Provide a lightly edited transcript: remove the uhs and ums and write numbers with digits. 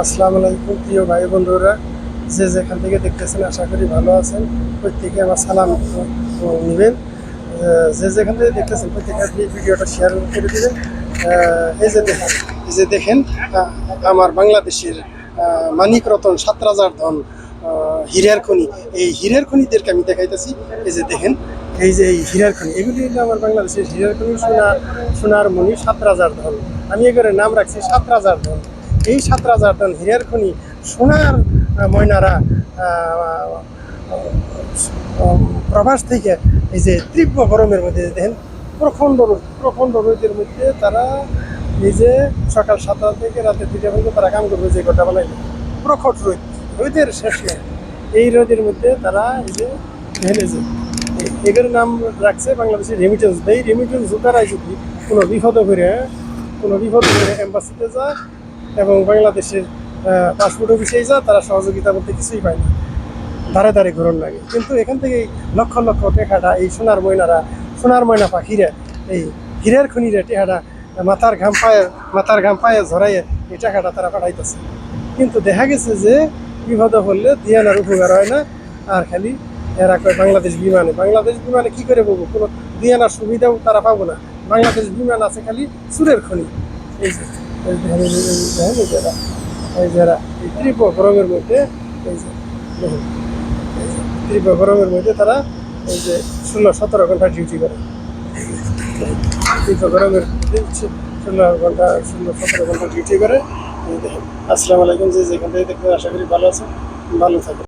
আসসালামু আলাইকুম প্রিয় ভাই বন্ধুরা, যে যেখান থেকে দেখতেছেন আশা করি ভালো আছেন। প্রত্যেকে আমার সালাম নেবেন। যে যেখান থেকে দেখতেছেন প্রত্যেকে ভিডিওটা শেয়ার করে দেবেন। এই যে দেখেন আমার বাংলাদেশের মানিক রতন 7,000 ধন হীরার খনি, এই হীরার খনিদেরকে আমি দেখাইতেছি। এই যে দেখেন, এই যে এই হীরার খনি, এগুলি হলো আমার বাংলাদেশের হীরার খনি। সোনার মণি 7,000 ধন, আমি এগুলোর নাম রাখছি 7,000 ধন। এই 7,000 টন হীরার খনি সোনার ময়নারা প্রবাস থেকে এই যে তীব্র গরমের মধ্যে দেখেন, প্রখণ্ড রোদের মধ্যে তারা নিজে সকাল 7টা থেকে রাতে 2টা পর্যন্ত তারা কাম করবে। যে গোটা বানাইলে প্রখর রোদের শেষ নেই, এই রোদের মধ্যে তারা এই যে দেখেন, যে এদের নাম রাখছে বাংলাদেশের রেমিটেন্স। এই রেমিটেন্স দ্বারাই যদি কোনো বিপদে করে এম্বাসিতে যায় এবং বাংলাদেশের পাসপোর্ট অফিসে যায়, তারা সহযোগিতা বলতে কিছুই পায় না, ধারে ধারে ঘুরন লাগে। কিন্তু এখান থেকে লক্ষ লক্ষ টেকাটা এই সোনার ময়না পাখিরা এই হীরার খনিরা টেকাটা মাথার ঘাম পায়ে ঝরাইয়ে এই টাকাটা তারা পাঠাইতেছে। কিন্তু দেখা গেছে যে বিপদে পড়লে দিয়ানার উপকার হয় না, আর খালি এরা কয় বাংলাদেশ বিমানে কি করে পাবো, কোনো দিয়ানার সুবিধাও তারা পাবো না। বাংলাদেশ বিমান আছে খালি চুরের খনি। এই যে যারা এই তীব্র গরমের মধ্যে এই যে দেখুন, তীব্র গরমের মধ্যে তারা এই যে 16-17 ঘন্টা ডিউটি করে। তীব্র গরমের মধ্যে 16-17 ঘন্টা ডিউটি করে। আসসালামু আলাইকুম, যে যেখান থেকে দেখবেন আশা করি ভালো আছে, ভালো থাকে।